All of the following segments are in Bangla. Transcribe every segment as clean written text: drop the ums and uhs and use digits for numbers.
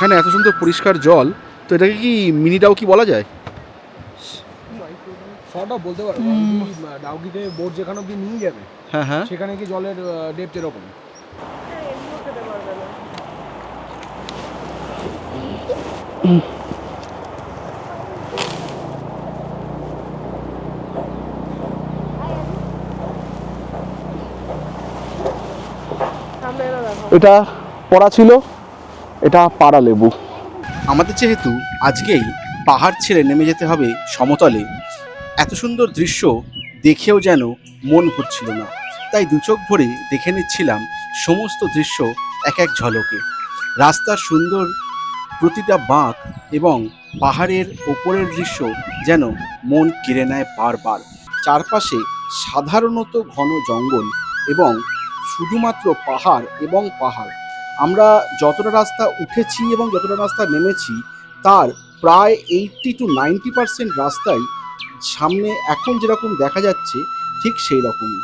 এখানে এত সুন্দর পরিষ্কার জল, তো এটাকে কি মিনি ডাউকি বলা যায়? শর্টও বলতে পারো। ডাউকিতে বোট যেখানে অব্দি নিয়ে যাবে, হ্যাঁ হ্যাঁ, সেখানে কি জলের ডেপথ এরকম। এটা পড়া ছিল, এটা পাড়া লেবু। আমাদের যেহেতু আজকেই পাহাড় ছেড়ে নেমে যেতে হবে সমতলে, এত সুন্দর দৃশ্য দেখেও যেন মন ভরছিল না, তাই দু চোখ ভরে দেখে নিচ্ছিলাম সমস্ত দৃশ্য এক এক ঝলকে। রাস্তার সুন্দর প্রতিটা বাঁক এবং পাহাড়ের ওপরের দৃশ্য যেন মন কেড়ে নেয় বারবার। চারপাশে সাধারণত ঘন জঙ্গল এবং শুধুমাত্র পাহাড় এবং পাহাড়। আমরা যতটা রাস্তা উঠেছি এবং যতটা রাস্তা নেমেছি, তার প্রায় 80 to 90% রাস্তাই সামনে এখন যেরকম দেখা যাচ্ছে ঠিক সেই রকমই।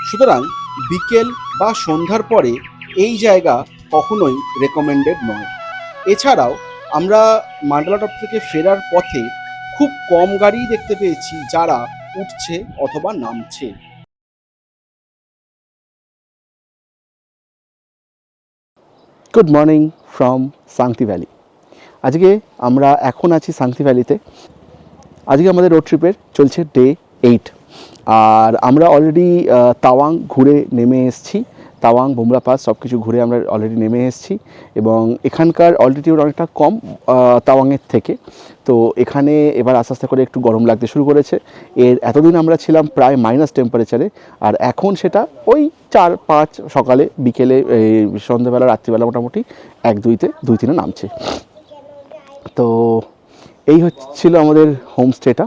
সুতরাং বিকেল বা সন্ধ্যার পরে এই জায়গা কখনোই রেকমেন্ডেড নয়। এছাড়াও আমরা মান্ডালা টপ থেকে ফেরার পথে খুব কম গাড়ি দেখতে পেয়েছি যারা উঠছে অথবা নামছে। Good morning from Sangti valley. আজকে আমরা এখন আছি সাংতি ভ্যালিতে। আজকে আমাদের রোড ট্রিপের চলছে ডে 8, আর আমরা অলরেডি তাওয়াং ঘুরে নেমে এসেছি। তাওয়াং, বুমলা পাস সব কিছু ঘুরে আমরা অলরেডি নেমে এসেছি এবং এখানকার অল্টিটিউড অনেকটা কম তাওয়াংয়ের থেকে। তো এখানে এবার আস্তে আস্তে করে একটু গরম লাগতে শুরু করেছে। এতদিন আমরা ছিলাম প্রায় মাইনাস টেম্পারেচারে, আর এখন সেটা ওই 4-5 সকালে, বিকেলে, সন্ধ্যেবেলা, রাত্রিবেলা মোটামুটি 1-2-তে 2-3-এ নামছে। তো এই হচ্ছিল আমাদের হোমস্টেটা।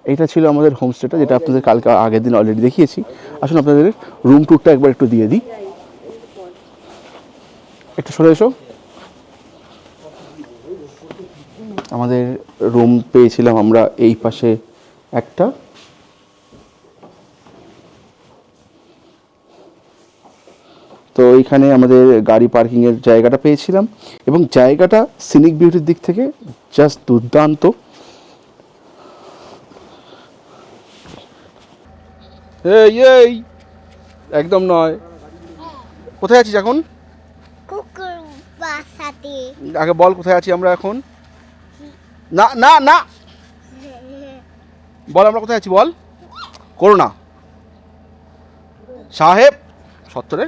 এইটা ছিল আমাদের হোমস্টেটা, যেটা আপনাদের কালকে আগের দিন অলরেডি দেখিয়েছি। আসুন আপনাদের রুম ট্যুরটা একবার একটু দিয়ে দিই। একটু সরে এসো। আমাদের রুম পেয়েছিলাম আমরা এই পাশে একটা, তো এইখানে আমাদের গাড়ি পার্কিংয়ের জায়গাটা পেয়েছিলাম এবং জায়গাটা সিনিক বিউটির দিক থেকে জাস্ট দুর্দান্ত। এই একদম নয়। কোথায় আছিস এখন? কুকুর বাসাতে। আগে বল কোথায় আছি আমরা এখন। না না না, বল আমরা কোথায় আছি বল। করোনা সাহেব সত্তরে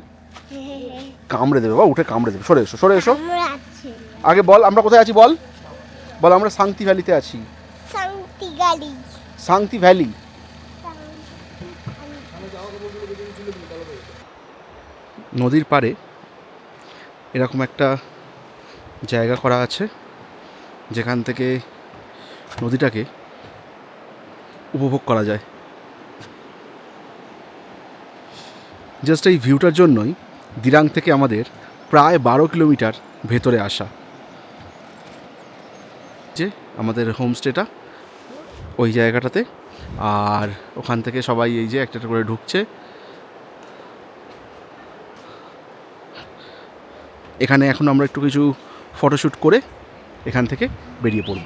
কামড়ে দেবে, বা উঠে কামড়ে দেবে। সরে এসো, সরে এসো। আগে বল আমরা কোথায় আছি বল। বল আমরা সাংতি ভ্যালিতে আছি। সাংতি ভ্যালি। নদীর পাড়ে এরকম একটা জায়গা করা আছে যেখান থেকে নদীটাকে উপভোগ করা যায়। জাস্ট এই ভিউটার জন্যই দিরাং থেকে আমাদের প্রায় 12 কিলোমিটার ভেতরে আসা। যে আমাদের হোমস্টেটা ওই জায়গাটাতে, আর ওখান থেকে সবাই এই যে একটা একটা করে ঢুকছে। এখানে এখন আমরা একটু কিছু ফটোশ্যুট করে এখান থেকে বেরিয়ে পড়ব।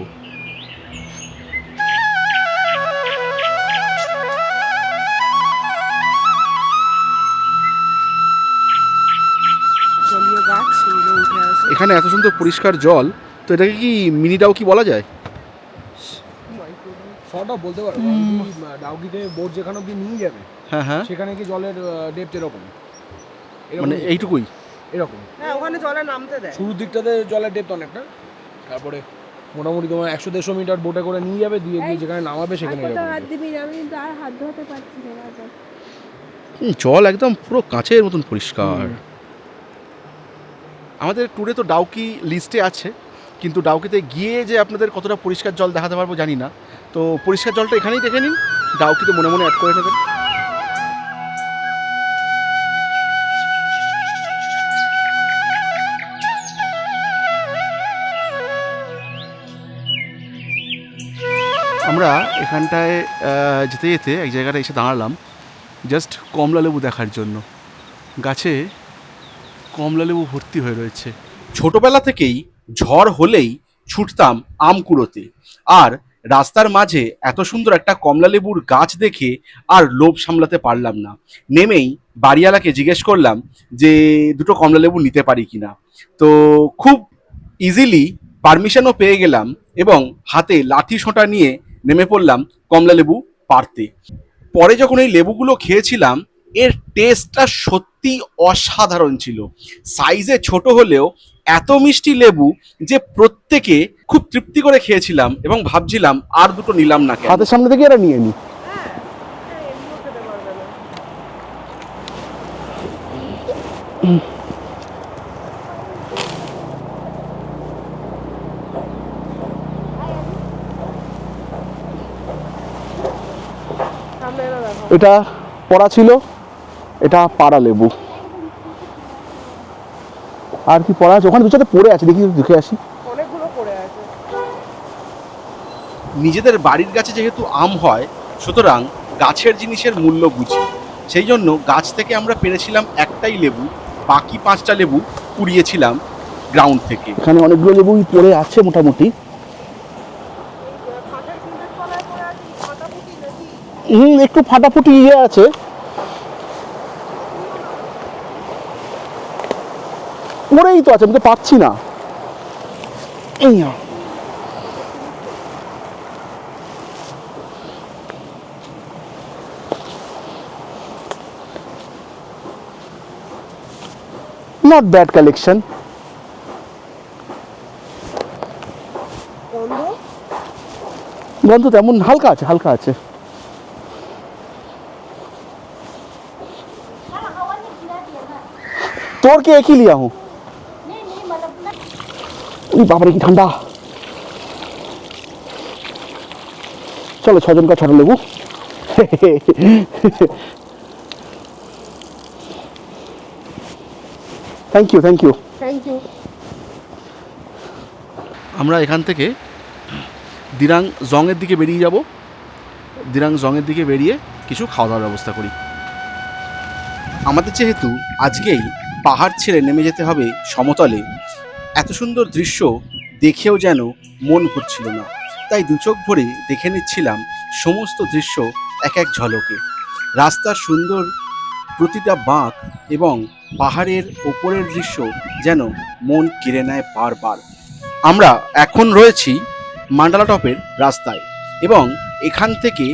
এখানে এত সুন্দর পরিষ্কার জল, তো এটাকে কি মিনি ডাউকি বলা যায়? শর্টও বলতে পারো। ডাউকিতে বোট যেখানে অব্দি নিয়ে যাবে, হ্যাঁ হ্যাঁ, সেখানে কি জলের ডেপথ এরকম। মানে এইটুকুই এরকম। হ্যাঁ, ওখানে জলে নামতে দেয়। শুরুর দিকটাতে জলের ডেপথ অনেকটা, তারপরে মোটামুটি তোমার 100-150 মিটার বোটে করে নিয়ে যাবে, দিয়ে গিয়ে যেখানে নামাবে সেখানে এরকম। হাত দিবি না, আমি তো আর হাত ধোতে পারছি না। জল একদম পুরো কাঁচের মতন পরিষ্কার। আমাদের ট্যুরে তো ডাউকি লিস্টে আছে, কিন্তু ডাউকিতে গিয়ে যে আপনাদের কতটা পরিষ্কার জল দেখাতে পারবো জানি না। তো পরিষ্কার জলটা এখানেই দেখে নিন, ডাউকিতে মনে মনে অ্যাড করে নেবেন। আমরা এখানটায় যেতে যেতে এক জায়গাটা এসে দাঁড়ালাম জাস্ট কমলা লেবু দেখার জন্য। গাছে কমলালেবু ভর্তি হয়ে রয়েছে। ছোটবেলা থেকেই ঝড় হলেই ছুটতাম আম কুড়োতে, আর রাস্তার মাঝে এত সুন্দর একটা কমলালেবুর গাছ দেখে আর লোভ সামলাতে পারলাম না। নেমেই বাড়িওয়ালাকে জিজ্ঞেস করলাম যে দুটো কমলালেবু নিতে পারি কিনা। তো খুব ইজিলি পারমিশনও পেয়ে গেলাম এবং হাতে লাঠি সোঁটা নিয়ে নেমে পড়লাম কমলালেবু পাড়তে। পরে যখন এই লেবুগুলো খেয়েছিলাম, এর টেস্টটা সত্যি অসাধারণ ছিল। সাইজে ছোট হলেও এত মিষ্টি লেবু যে প্রত্যেকে খুব তৃপ্তি করে খেয়েছিলাম এবং ভাবছিলাম আর দুটো নিলাম না কেন। হাতের সামনে থেকে এরা নিয়ে নি। এমনিও খেতে পারবে না। সামনে এনে দেখো। এটা পড়া ছিল, এটা পাড়া লেবু। আর কি পড়া আছে ওখানে? দু চারটে পড়ে আছে, দেখি দেখে আসি। অনেকগুলো পড়ে আছে। নিজেদের বাড়ির গাছে যেহেতু আম হয়, সুতরাং গাছের জিনিসের মূল্য বুঝি। সেই জন্য গাছ থেকে আমরা পেরেছিলাম একটাই লেবু, বাকি 5টা লেবু কুড়িয়েছিলাম গ্রাউন্ড থেকে। এখানে অনেকগুলো লেবুই পড়ে আছে মোটামুটি। ফাঁকের কিনতে তলায় পড়ে আছে, ফাটাফুটি নাকি? একটু ফাটাফুটি ইয়ে আছে। পড়েই তো আছে, আমি তো পাচ্ছি না। এই না, not bad collection. গন্ধ গন্ধ তেমন হালকা আছে, হালকা আছে। तोड़ के एक ही लिया हूँ। बाप रे की ठंडा। चलो 6 जन का 6টা লেবু। Thank you, thank you. Thank you. আমরা এখান থেকে দিরাং জংয়ের দিকে বেরিয়ে যাব। দিরাং জংয়ের দিকে বেরিয়ে কিছু খাওয়া দাওয়ার ব্যবস্থা করি। আমাদের যেহেতু আজকেই পাহাড় ছেড়ে নেমে যেতে হবে সমতলে, এত সুন্দর দৃশ্য দেখেও যেন মন ভরছিল না, তাই দু চোখ ভরে দেখে নিচ্ছিলাম সমস্ত দৃশ্য এক এক ঝলকে। রাস্তার সুন্দর প্রতিটা বাঁক এবং পাহাড়ের ওপরের দৃশ্য যেন মন কেড়ে নেয় বারবার। আমরা এখন রয়েছি মান্ডালা টপের রাস্তায় এবং এখান থেকে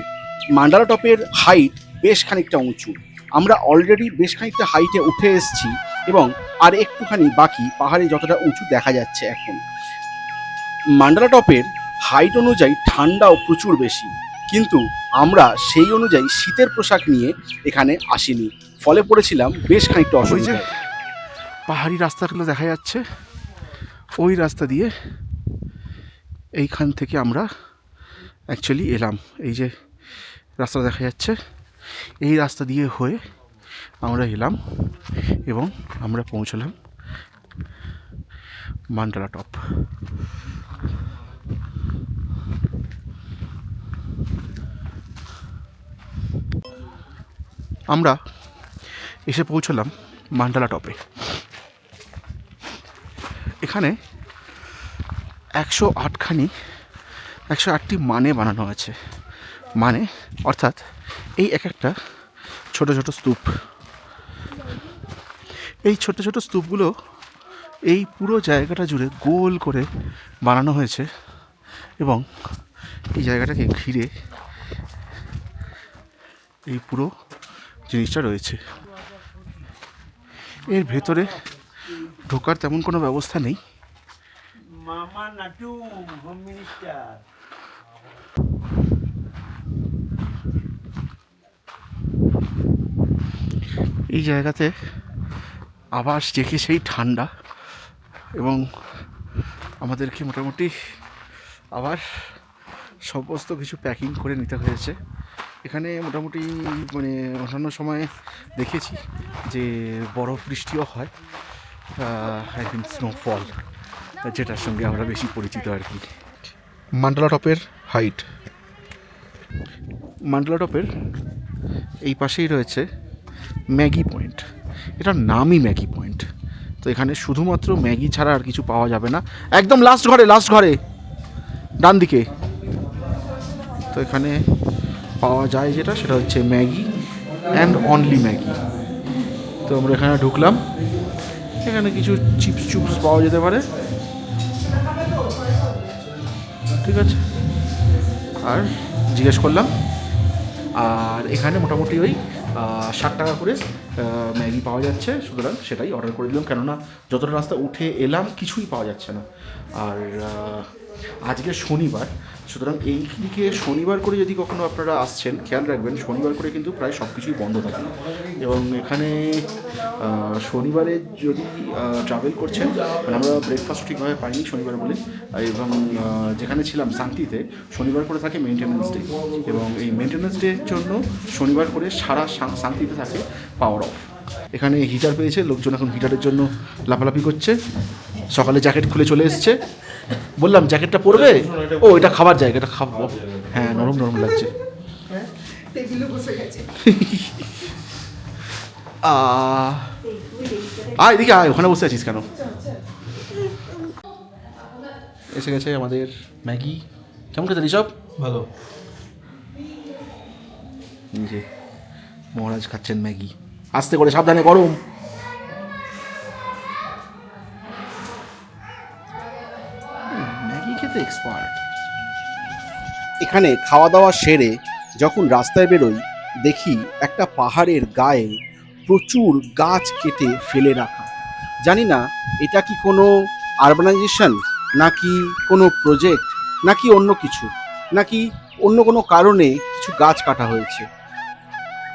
মান্ডালা টপের হাইট বেশ খানিকটা উঁচু। আমরা অলরেডি বেশ খানিকটা হাইটে উঠে এসেছি এবং আর একটুখানি বাকি পাহাড়ে যতটা উঁচু দেখা যাচ্ছে এখন। মান্ডালা টপের হাইট অনুযায়ী ঠান্ডাও প্রচুর বেশি, কিন্তু আমরা সেই অনুযায়ী শীতের পোশাক নিয়ে এখানে আসিনি, ফলে পড়েছিলাম বেশ খানিকটা অসুবিধায়। পাহাড়ি রাস্তাগুলো দেখা যাচ্ছে, ওই রাস্তা দিয়ে এইখান থেকে আমরা অ্যাকচুয়ালি এলাম। এই যে রাস্তা দেখা যাচ্ছে, এই রাস্তা দিয়ে হয়ে আমরা এলাম এবং আমরা পৌঁছলাম মান্ডালা টপ। আমরা এসে পৌঁছলাম মান্ডালা টপে। এখানে 108টি মানে বানানো আছে। মানে অর্থাৎ এই এক একটা ছোট ছোট স্তূপ। এই ছোট ছোট স্তূপগুলো এই পুরো জায়গাটা জুড়ে গোল করে বানানো হয়েছে এবং এই জায়গাটাকে ঘিরে এই পুরো জিনিসটা রয়েছে। এর ভেতরে ঢোকার তেমন কোনো ব্যবস্থা নেই। এই জায়গাতে আবার দেখে সেই ঠান্ডা এবং আমাদেরকে মোটামুটি আবার সমস্ত কিছু প্যাকিং করে নিতে হয়েছে। এখানে মোটামুটি মানে অন্যান্য সময় দেখেছি যে বরফ বৃষ্টিও হয়, আই থিঙ্ক স্নোফল, যেটার সঙ্গে আমরা বেশি পরিচিত আর কি। মান্ডালা টপের হাইট। মান্ডালা টপের এই পাশেই রয়েছে ম্যাগি পয়েন্ট। এটার নামই ম্যাগি পয়েন্ট। তো এখানে শুধুমাত্র ম্যাগি ছাড়া আর কিছু পাওয়া যাবে না। একদম লাস্ট ঘরে ডান দিকে। তো এখানে পাওয়া যায় যেটা, সেটা হচ্ছে ম্যাগি অ্যান্ড অনলি ম্যাগি। তো আমরা এখানে ঢুকলাম, এখানে কিছু চিপস পাওয়া যেতে পারে, ঠিক আছে। আর জিজ্ঞেস করলাম, আর এখানে মোটামুটি ওই 60 টাকা করে ম্যাগি পাওয়া যাচ্ছে, সুতরাং সেটাই অর্ডার করে দিলাম। কেননা যতটা রাস্তা উঠে এলাম কিছুই পাওয়া যাচ্ছে না। আর আজকে শনিবার, সুতরাং এই দিকে শনিবার করে যদি কখনো আপনারা আসছেন, খেয়াল রাখবেন শনিবার করে কিন্তু প্রায় সব কিছুই বন্ধ থাকে। এবং এখানে শনিবারে যদি ট্রাভেল করছেন, মানে আমরা ব্রেকফাস্ট ঠিকভাবে পাইনি শনিবার বলে, এবং যেখানে ছিলাম শান্তিতে, শনিবার করে থাকে মেনটেন্যান্স ডে, এবং এই মেনটেন্যান্স ডের জন্য শনিবার করে সারা শান্তিতে থাকে পাওয়ার অফ। এখানে হিটার পেয়েছে, লোকজন এখন হিটারের জন্য লাফালাফি করছে। সকালে জ্যাকেট খুলে চলে এসছে, বললাম জ্যাকেটটা পরবে, ও এটা খাবার জায়গা, এটা খাবো। হ্যাঁ, নরম লাগছে। টেবিলে বসে গেছে। এদিকে আয়, ওখানে বসে আছিস কেন? এসে গেছে আমাদের ম্যাগি। কেমন খেতে ঋষভ? ভালো। যে মহারাজ খাচ্ছেন ম্যাগি, আস্তে করে, সাবধানে, গরম। ম্যাগি খেতে এক্সপার্ট। এখানে খাওয়া দাওয়া সেরে যখন রাস্তায় বেরোই, দেখি একটা পাহাড়ের গায়ে প্রচুর গাছ কেটে ফেলে রাখা। জানি না এটা কি কোনো আরবানাইজেশন, নাকি কোনো প্রজেক্ট, নাকি অন্য কিছু, নাকি অন্য কোনো কারণে কিছু গাছ কাটা হয়েছে।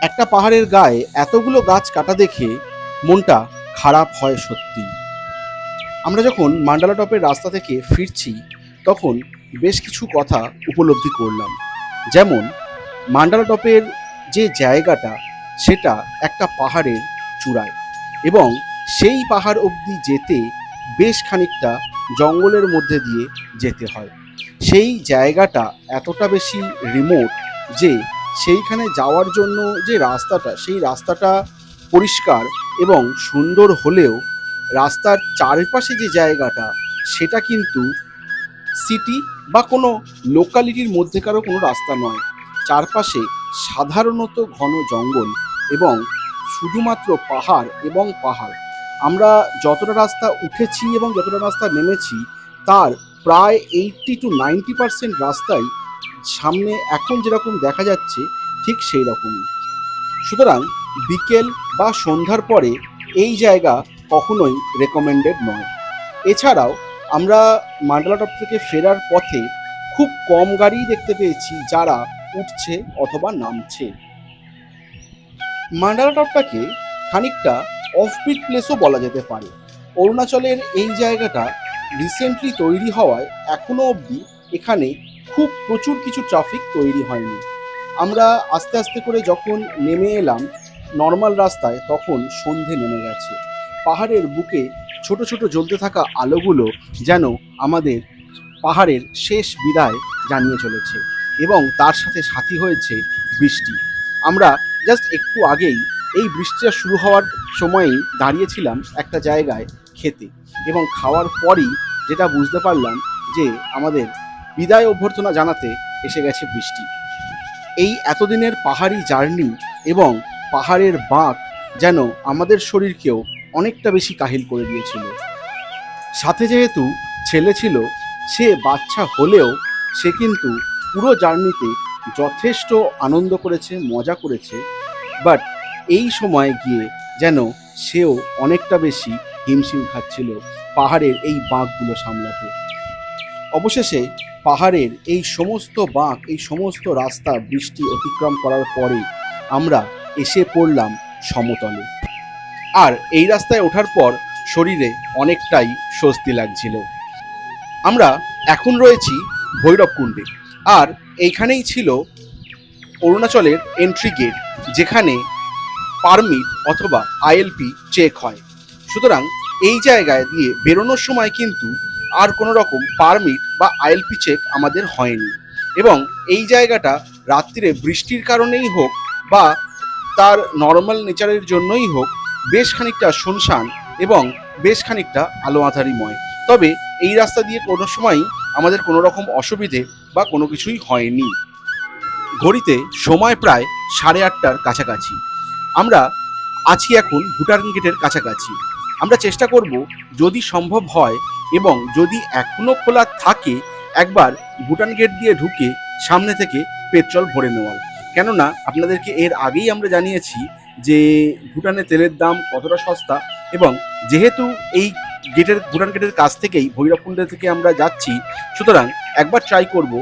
একটা পাহাড়ের গায়ে এতগুলো গাছ কাটা দেখে মনটা খারাপ হয় সত্যি। আমরা যখন মান্ডালা টপের রাস্তা থেকে ফিরছি, তখন বেশ কিছু কথা উপলব্ধি করলাম। যেমন মান্ডালা টপের যে জায়গাটা, সেটা একটা পাহাড়ের চূড়ায়, এবং সেই পাহাড় অবধি যেতে বেশ খানিকটা জঙ্গলের মধ্যে দিয়ে যেতে হয়। সেই জায়গাটা এতটা বেশি রিমোট যে সেইখানে যাওয়ার জন্য যে রাস্তাটা, সেই রাস্তাটা পরিষ্কার এবং সুন্দর হলেও রাস্তার চারপাশে যে জায়গাটা, সেটা কিন্তু সিটি বা কোনো লোকালিটির মধ্যেকারও কোনো রাস্তা নয়। চারপাশে সাধারণত ঘন জঙ্গল এবং শুধুমাত্র পাহাড় এবং পাহাড়। আমরা যতটা রাস্তা উঠেছি এবং যতটা রাস্তা নেমেছি, তার প্রায় 80 to 90% রাস্তাই সামনে এখন যেরকম দেখা যাচ্ছে ঠিক সেই রকমই। সুতরাং বিকেল বা সন্ধ্যার পরে এই জায়গা কখনোই রেকমেন্ডেড নয়। এছাড়াও আমরা মান্ডালা টপ থেকে ফেরার পথে খুব কম গাড়ি দেখতে পেয়েছি যারা উঠছে অথবা নামছে। মান্ডালা টপটাকে খানিকটা অফবিট প্লেসও বলা যেতে পারে। অরুণাচলের এই জায়গাটা রিসেন্টলি তৈরি হওয়ায় এখনও অবধি এখানে খুব প্রচুর কিছু ট্রাফিক তৈরি হয়নি। আমরা আস্তে আস্তে করে যখন নেমে এলাম নর্মাল রাস্তায়, তখন সন্ধে নেমে গেছে। পাহাড়ের বুকে ছোট ছোট জ্বলতে থাকা আলোগুলো যেন আমাদের পাহাড়ের শেষ বিদায় জানিয়ে চলেছে, এবং তার সাথে সাথী হয়েছে বৃষ্টি। আমরা জাস্ট একটু আগেই এই বৃষ্টিটা শুরু হওয়ার সময়ই দাঁড়িয়েছিলাম একটা জায়গায় খেতে, এবং খাওয়ার পরই যেটা বুঝতে পারলাম যে আমাদের বিদায় অভ্যর্থনা জানাতে এসে গেছে বৃষ্টি। এই এতদিনের পাহাড়ি জার্নি এবং পাহাড়ের বাঁক যেন আমাদের শরীরকেও অনেকটা বেশি কাহিল করে দিয়েছিল। সাথে যেহেতু ছেলে ছিল, সে বাচ্চা হলেও সে কিন্তু পুরো জার্নিতে যথেষ্ট আনন্দ করেছে, মজা করেছে। বাট এই সময় গিয়ে যেন সেও অনেকটা বেশি হিমশিম খাচ্ছিল পাহাড়ের এই বাঁকগুলো সামলাতে। অবশেষে পাহাড়ের এই সমস্ত বাঁক, এই সমস্ত রাস্তা বৃষ্টি অতিক্রম করার পরে আমরা এসে পড়লাম সমতলে। আর এই রাস্তায় ওঠার পর শরীরে অনেকটাই স্বস্তি লাগছিল। আমরা এখন রয়েছি ভৈরবকুণ্ডে, আর এইখানেই ছিল অরুণাচলের এন্ট্রি গেট, যেখানে পারমিট অথবা আইএলপি চেক হয়। সুতরাং এই জায়গায় দিয়ে বেরোনোর সময় কিন্তু আর কোনো রকম পারমিট বা আইএলপি চেক আমাদের হয়নি। এবং এই জায়গাটা রাত্রিরে বৃষ্টির কারণেই হোক বা তার নর্মাল নেচারের জন্যই হোক, বেশ খানিকটা শুনশান এবং বেশ খানিকটা আলো আঁধারিময়। তবে এই রাস্তা দিয়ে কোনো সময়ই আমাদের কোনো রকম অসুবিধে বা কোনো কিছুই হয়নি। ঘড়িতে সময় প্রায় 8:30টার কাছাকাছি। আমরা আছি এখন ভুটান গেটের কাছাকাছি। আমরা চেষ্টা করব যদি সম্ভব হয় এবং যদি এখনো খোলা থাকে একবার ভুটান গেট দিয়ে ঢুকে সামনে থেকে পেট্রোল ভরে নেওয়ার। কেননা আপনাদেরকে এর আগেই আমরা জানিয়েছি যে ভুটানে তেলের দাম কতটা সস্তা, এবং যেহেতু এই ভুটান গেটের কাছ থেকেই ভৈরবকুণ্ড থেকে আমরা যাচ্ছি, সুতরাং একবার ট্রাই করব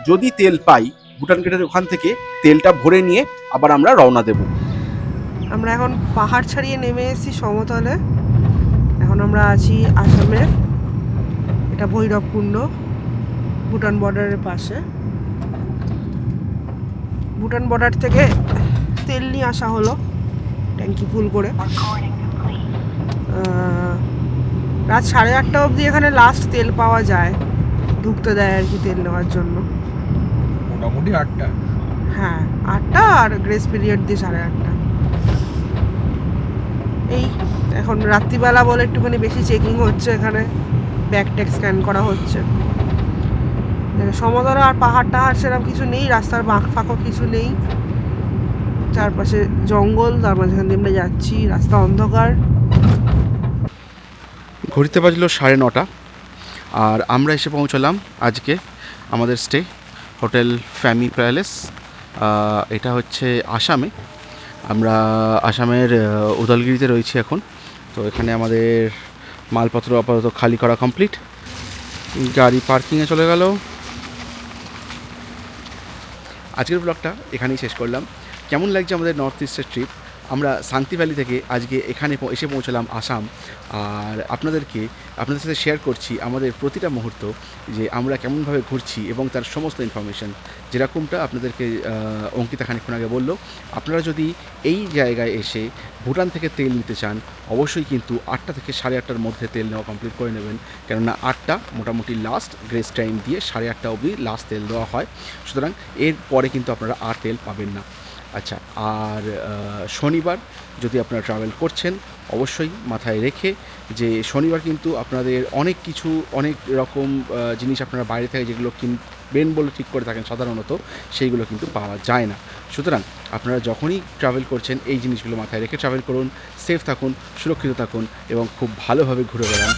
যদি তেল পাই ভুটান গেটের ওখান থেকে তেলটা ভরে নিয়ে আবার আমরা রওনা দেব। আমরা এখন পাহাড় ছাড়িয়ে নেমে এসেছি সমতলে। এখন আমরা আছি আসামের, এটা ভৈরবকুণ্ড, ভুটান বর্ডারের পাশে। ভুটান বর্ডার থেকে তেল নিয়ে আসা হলো ট্যাঙ্কি ফুল করে। রাত 8:30 অবধি এখানে লাস্ট তেল পাওয়া যায়, ঢুকতে দেয় আর কি তেল নেওয়ার জন্য। মোটামুটি 8টা। হ্যাঁ 8টা, আর গ্রেস পিরিয়ড দিয়ে 8:30। এই এখন রাত্রিবেলা বলে একটুখানি বেশি চেকিং হচ্ছে এখানে, ব্যাগ ট্যাগ স্ক্যান করা হচ্ছে। সমতল আর পাহাড় টাহাড় সেরকম কিছু নেই, রাস্তার বাঁক ফাঁকও কিছু নেই, চারপাশে জঙ্গল, তার মাঝখান দিয়ে আমরা যাচ্ছি, রাস্তা অন্ধকার। ঘড়িতে বাজলো 9:30, আর আমরা এসে পৌঁছলাম আজকে আমাদের স্টে হোটেল ফ্যামি প্যালেস। এটা হচ্ছে আসামে। আমরা আসামের উদলগিরিতে রয়েছি এখন। তো এখানে আমাদের মালপত্র আপাতত খালি করা কমপ্লিট, গাড়ি পার্কিংয়ে চলে গেল। আজকের ব্লগটা এখানেই শেষ করলাম। কেমন লাগছে আমাদের নর্থ ইস্টের ট্রিপ? আমরা শান্তি ভ্যালি থেকে আজকে এখানে এসে পৌঁছলাম আসাম, আর আপনাদের সাথে শেয়ার করছি আমাদের প্রতিটা মুহূর্ত, যে আমরা কেমনভাবে ঘুরছি এবং তার সমস্ত ইনফরমেশান, যেরকমটা আপনাদেরকে অঙ্কিতা খানিকক্ষণ আগে বললো। আপনারা যদি এই জায়গায় এসে ভুটান থেকে তেল নিতে চান, অবশ্যই কিন্তু 8টা থেকে 8:30টার মধ্যে তেল নেওয়া কমপ্লিট করে নেবেন, কেননা 8টা মোটামুটি লাস্ট, গ্রেস টাইম দিয়ে 8:30 অবধি লাস্ট তেল দেওয়া হয়। সুতরাং এর পরে কিন্তু আপনারা আর তেল পাবেন না। আচ্ছা, আর শনিবার যদি আপনারা ট্রাভেল করছেন, অবশ্যই মাথায় রেখে যে শনিবার কিন্তু আপনাদের অনেক রকম জিনিস আপনারা বাইরে থেকে যেগুলো কিনবেন বলে ঠিক করে থাকেন সাধারণত, সেইগুলো কিন্তু পাওয়া যায় না। সুতরাং আপনারা যখনই ট্রাভেল করছেন এই জিনিসগুলো মাথায় রেখে ট্রাভেল করুন। সেফ থাকুন, সুরক্ষিত থাকুন এবং খুব ভালোভাবে ঘুরে বেড়ান।